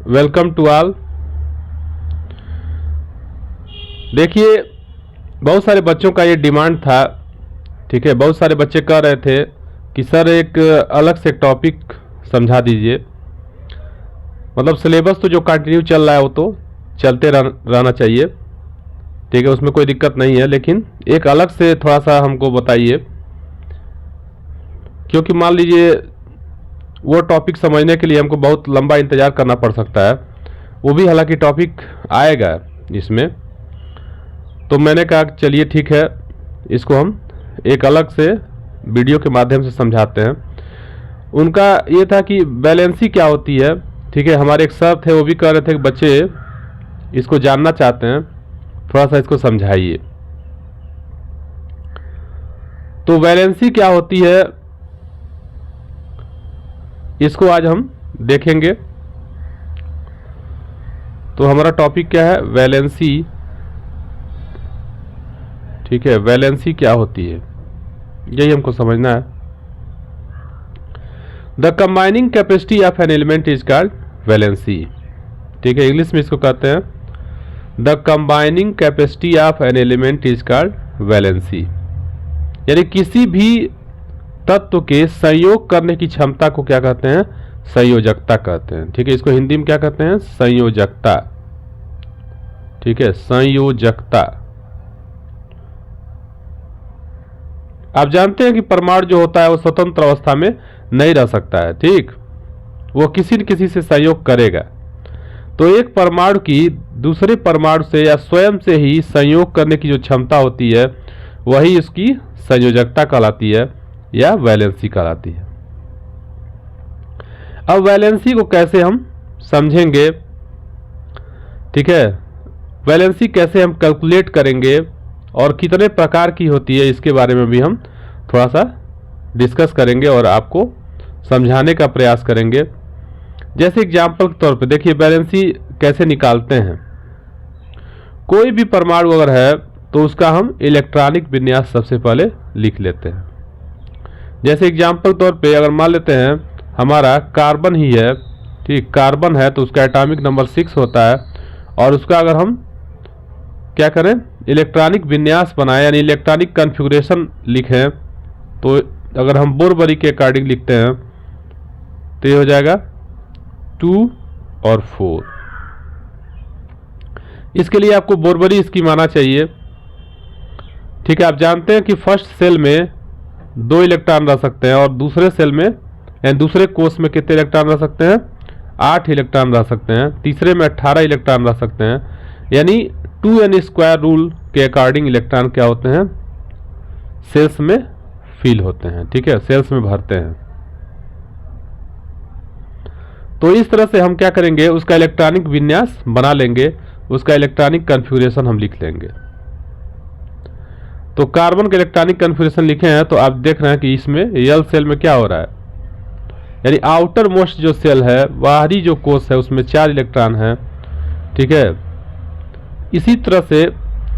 Welcome to all. देखिए, बहुत सारे बच्चों का ये डिमांड था। ठीक है, बहुत सारे बच्चे कह रहे थे कि सर एक अलग से टॉपिक समझा दीजिए। मतलब सिलेबस तो जो कंटिन्यू चल रहा है वो तो चलते रहना चाहिए। ठीक है, उसमें कोई दिक्कत नहीं है, लेकिन एक अलग से थोड़ा सा हमको बताइए, क्योंकि मान लीजिए वो टॉपिक समझने के लिए हमको बहुत लंबा इंतज़ार करना पड़ सकता है। वो भी हालांकि टॉपिक आएगा इसमें, तो मैंने कहा चलिए ठीक है, इसको हम एक अलग से वीडियो के माध्यम से समझाते हैं। उनका ये था कि बैलेंसी क्या होती है। ठीक है, हमारे एक सर थे, वो भी कह रहे थे कि बच्चे इसको जानना चाहते हैं, थोड़ा सा इसको समझाइए। तो बैलेंसी क्या होती है, इसको आज हम देखेंगे। तो हमारा टॉपिक क्या है, वैलेंसी। ठीक है, वैलेंसी क्या होती है यही हमको समझना है। The combining capacity of an element is called valency. ठीक है, इंग्लिश में इसको कहते हैं the combining capacity of an element is called valency. यानी किसी भी तत्व के संयोग करने की क्षमता को क्या कहते हैं, संयोजकता कहते हैं। ठीक है, इसको हिंदी में क्या कहते हैं, संयोजकता। ठीक है, संयोजकता। आप जानते हैं कि परमाणु जो होता है वो स्वतंत्र अवस्था में नहीं रह सकता है। ठीक, वो किसी न किसी से संयोग करेगा। तो एक परमाणु की दूसरे परमाणु से या स्वयं से ही संयोग करने की जो क्षमता होती है वही उसकी संयोजकता कहलाती है या वैलेंसी कहलाती है। अब वैलेंसी को कैसे हम समझेंगे, ठीक है, वैलेंसी कैसे हम कैलकुलेट करेंगे और कितने प्रकार की होती है, इसके बारे में भी हम थोड़ा सा डिस्कस करेंगे और आपको समझाने का प्रयास करेंगे। जैसे एग्जाम्पल के तौर पे देखिए वैलेंसी कैसे निकालते हैं। कोई भी परमाणु अगर है तो उसका हम इलेक्ट्रॉनिक विन्यास सबसे पहले लिख लेते हैं। जैसे एग्जाम्पल तौर पे अगर मान लेते हैं हमारा कार्बन ही है, ठीक, कार्बन है तो उसका एटॉमिक नंबर 6 होता है, और उसका अगर हम क्या करें, इलेक्ट्रॉनिक विन्यास बनाएं यानी इलेक्ट्रॉनिक कॉन्फ़िगरेशन लिखें, तो अगर हम बोरबरी के अकॉर्डिंग लिखते हैं तो ये हो जाएगा 2 और 4। इसके लिए आपको बोरबरी स्कीम आना चाहिए। ठीक है, आप जानते हैं कि फर्स्ट सेल में 2 इलेक्ट्रॉन रह सकते हैं और दूसरे सेल में यानी दूसरे कोष में कितने इलेक्ट्रॉन रह सकते हैं, 8 इलेक्ट्रॉन रह सकते हैं। तीसरे में 18 इलेक्ट्रॉन रह सकते हैं। यानी 2n² रूल के अकॉर्डिंग इलेक्ट्रॉन क्या होते हैं, सेल्स में फिल होते हैं। ठीक है, सेल्स में भरते हैं। तो इस तरह से हम क्या करेंगे, उसका इलेक्ट्रॉनिक विन्यास बना लेंगे, उसका इलेक्ट्रॉनिक कॉन्फ़िगरेशन हम लिख लेंगे। तो कार्बन का इलेक्ट्रॉनिक कॉन्फ़िगरेशन लिखे हैं तो आप देख रहे हैं कि इसमें यल सेल में क्या हो रहा है, यानी आउटर मोस्ट जो सेल है, बाहरी जो कोष है, उसमें 4 इलेक्ट्रॉन है। ठीक है, इसी तरह से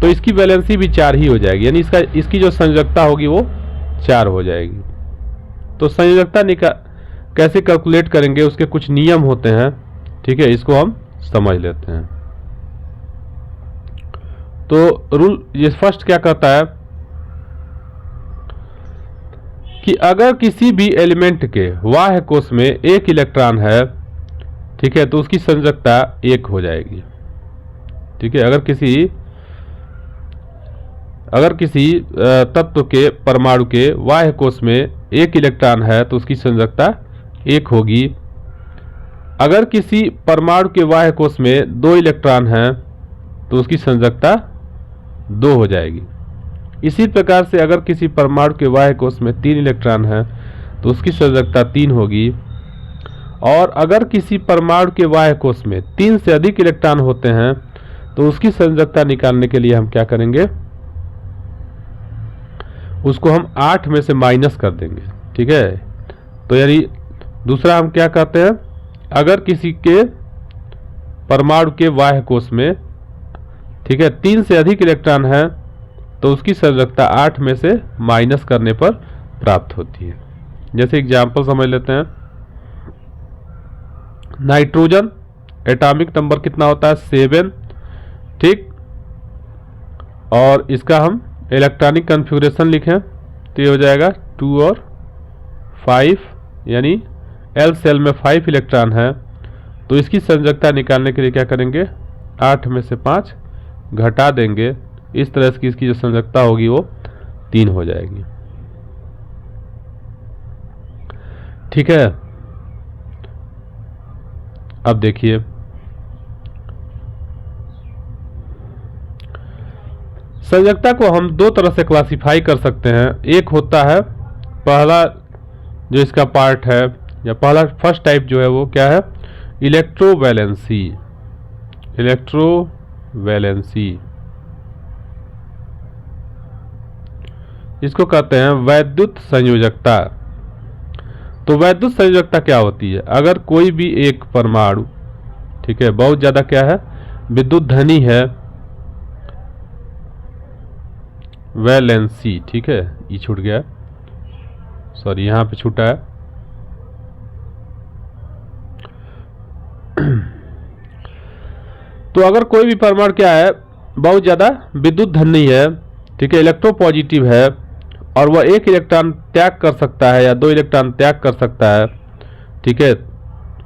तो इसकी वैलेंसी भी 4 ही हो जाएगी, यानी इसकी जो संयोजकता होगी वो 4 हो जाएगी। तो संयोजकता कैसे कैलकुलेट करेंगे, उसके कुछ नियम होते हैं। ठीक है, इसको हम समझ लेते हैं। तो रूल ये फर्स्ट क्या कहता है कि अगर किसी भी एलिमेंट के बाह्य कोष में 1 इलेक्ट्रॉन है, ठीक है, तो उसकी संयोजकता 1 हो जाएगी। ठीक है, अगर किसी तत्व के परमाणु के बाह्य कोष में 1 इलेक्ट्रॉन है तो उसकी संयोजकता 1 होगी। अगर किसी परमाणु के बाह्य कोष में 2 इलेक्ट्रॉन है तो उसकी संयोजकता 2 हो जाएगी। इसी प्रकार से अगर किसी परमाणु के बाह्य कोष में 3 इलेक्ट्रॉन है तो उसकी संयोजकता 3 होगी। और अगर किसी परमाणु के बाह्य कोष में 3 से अधिक इलेक्ट्रॉन होते हैं तो उसकी संयोजकता निकालने के लिए हम क्या करेंगे, उसको हम 8 में से माइनस कर देंगे। ठीक है, तो यानी दूसरा हम क्या कहते हैं, अगर किसी के परमाणु के बाह्य कोष में, ठीक है, 3 से अधिक इलेक्ट्रॉन है तो उसकी संयोजकता 8 में से माइनस करने पर प्राप्त होती है। जैसे एग्जाम्पल समझ लेते हैं, नाइट्रोजन एटॉमिक नंबर कितना होता है 7, ठीक। और इसका हम इलेक्ट्रॉनिक कन्फिग्रेशन लिखें तो ये हो जाएगा 2 और 5, यानी एल सेल में 5 इलेक्ट्रॉन है, तो इसकी संयोजकता निकालने के लिए क्या करेंगे, 8 में से 5 घटा देंगे। इस तरह से इसकी जो संयोजकता होगी वो 3 हो जाएगी, ठीक है। अब देखिए संयोजकता को हम दो तरह से क्लासिफाई कर सकते हैं। एक होता है पहला जो इसका पार्ट है, या पहला फर्स्ट टाइप जो है वो क्या है, इलेक्ट्रोवैलेंसी। इलेक्ट्रोवैलेंसी इसको कहते हैं वैद्युत संयोजकता। तो वैद्युत संयोजकता क्या होती है, अगर कोई भी एक परमाणु, ठीक है, बहुत ज्यादा क्या है, विद्युत धनी है, वैलेंसी, ठीक है, ये छूट गया, सॉरी यहां पे छूटा है। तो अगर कोई भी परमाणु क्या है, बहुत ज्यादा विद्युत धनी है, ठीक है, इलेक्ट्रोपॉजिटिव है, और वह एक इलेक्ट्रॉन त्याग कर सकता है या 2 इलेक्ट्रॉन त्याग कर सकता है, ठीक है,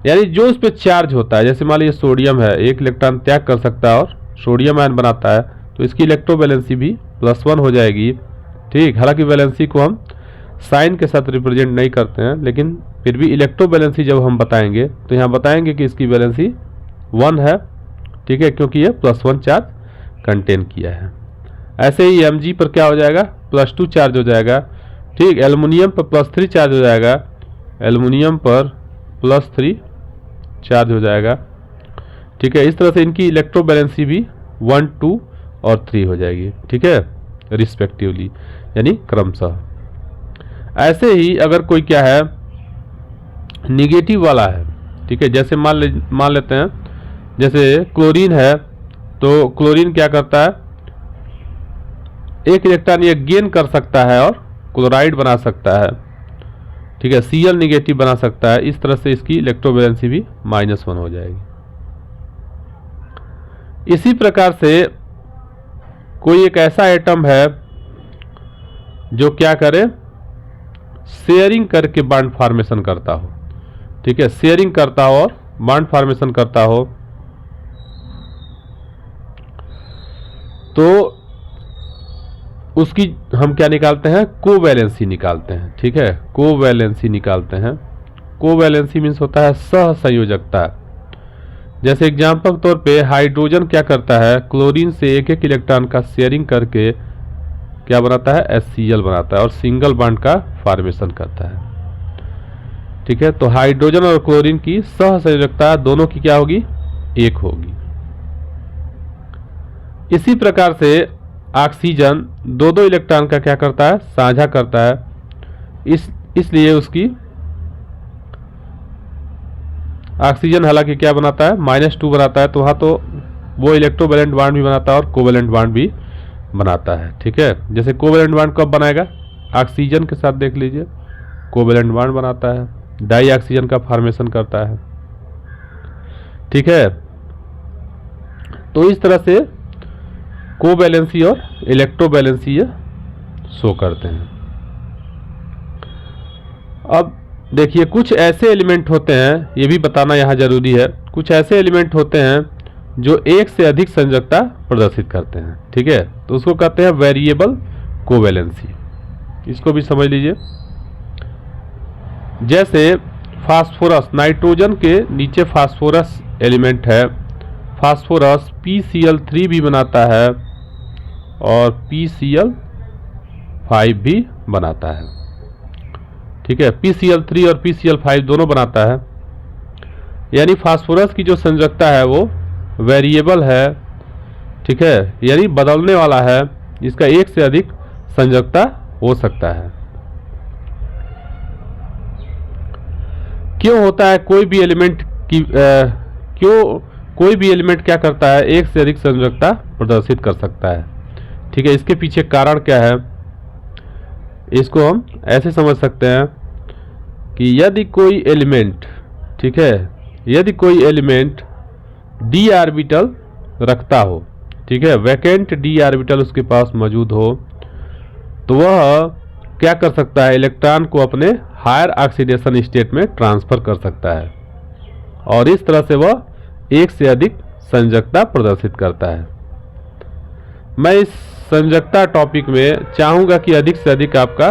यानी जो उस पर चार्ज होता है, जैसे मान लीजिए सोडियम है, 1 इलेक्ट्रॉन त्याग कर सकता है और सोडियम आयन बनाता है, तो इसकी इलेक्ट्रोवैलेंसी भी +1 हो जाएगी, ठीक। हालांकि वैलेंसी को हम साइन के साथ रिप्रेजेंट नहीं करते हैं, लेकिन फिर भी इलेक्ट्रोवैलेंसी जब हम बताएंगे तो यहाँ बताएंगे कि इसकी वैलेंसी 1 है, ठीक है, क्योंकि ये +1 चार्ज कंटेन किया है। ऐसे ही Mg पर क्या हो जाएगा, +2 चार्ज हो जाएगा, ठीक। एल्युमिनियम पर +3 चार्ज हो जाएगा, एल्युमिनियम पर +3 चार्ज हो जाएगा, ठीक है। इस तरह से इनकी इलेक्ट्रोवैलेंसी भी 1, 2 और 3 हो जाएगी, ठीक है, रिस्पेक्टिवली, यानी क्रमशः। ऐसे ही अगर कोई क्या है निगेटिव वाला है, ठीक है, जैसे मान लेते हैं जैसे क्लोरीन है, तो क्लोरीन क्या करता है, 1 इलेक्ट्रॉन ये गेन कर सकता है और क्लोराइड बना सकता है, ठीक है, Cl निगेटिव बना सकता है। इस तरह से इसकी इलेक्ट्रोवैलेंसी भी -1 हो जाएगी। इसी प्रकार से कोई एक ऐसा एटम है जो क्या करे, शेयरिंग करके बॉन्ड फॉर्मेशन करता हो, ठीक है, शेयरिंग करता हो और बॉन्ड फॉर्मेशन करता हो, तो उसकी हम क्या निकालते हैं, कोवैलेंसी निकालते हैं, ठीक है, कोवैलेंसी निकालते हैं। कोवैलेंसी मीन्स होता है सह संयोजकता। जैसे एग्जांपल के तौर पे हाइड्रोजन क्या करता है, क्लोरीन से 1 इलेक्ट्रॉन का शेयरिंग करके क्या बनाता है, HCl बनाता है और सिंगल बॉन्ड का फॉर्मेशन करता है, ठीक है। तो हाइड्रोजन और क्लोरीन की सह संयोजकता दोनों की क्या होगी, 1 होगी। इसी प्रकार से ऑक्सीजन 2 इलेक्ट्रॉन का क्या करता है, साझा करता है, इसलिए उसकी ऑक्सीजन हालांकि क्या बनाता है, -2 बनाता है, तो वहाँ तो वो इलेक्ट्रोवैलेंट बॉन्ड भी बनाता है और कोवैलेंट बॉन्ड भी बनाता है, ठीक है। जैसे कोवैलेंट बॉन्ड कब बनाएगा, ऑक्सीजन के साथ देख लीजिए, कोवैलेंट बॉन्ड बनाता है, डाई ऑक्सीजन का फॉर्मेशन करता है, ठीक है। तो इस तरह से कोवैलेंसी और इलेक्ट्रोवैलेंसी ये शो करते हैं। अब देखिए कुछ ऐसे एलिमेंट होते हैं, ये भी बताना यहाँ जरूरी है, कुछ ऐसे एलिमेंट होते हैं जो एक से अधिक संयोजकता प्रदर्शित करते हैं, ठीक है, तो उसको कहते हैं वेरिएबल कोवैलेंसी। इसको भी समझ लीजिए। जैसे फास्फोरस, नाइट्रोजन के नीचे फास्फोरस एलिमेंट है, फास्फोरस PCl3 भी बनाता है और PCl5 भी बनाता है, ठीक है, PCl3 और PCl5 दोनों बनाता है। यानी फास्फोरस की जो संयोजकता है वो वेरिएबल है, ठीक है, यानी बदलने वाला है, जिसका एक से अधिक संयोजकता हो सकता है। क्यों होता है, कोई भी एलिमेंट की क्यों कोई भी एलिमेंट क्या करता है, एक से अधिक संयोजकता प्रदर्शित कर सकता है, ठीक है। इसके पीछे कारण क्या है, इसको हम ऐसे समझ सकते हैं कि यदि कोई एलिमेंट, ठीक है, यदि कोई एलिमेंट डी ऑर्बिटल रखता हो, ठीक है, वैकेंट डी ऑर्बिटल उसके पास मौजूद हो, तो वह क्या कर सकता है, इलेक्ट्रॉन को अपने हायर ऑक्सीडेशन स्टेट में ट्रांसफर कर सकता है और इस तरह से वह एक से अधिक संयोजकता प्रदर्शित करता है। मैं इस संयोजकता टॉपिक में चाहूँगा कि अधिक से अधिक आपका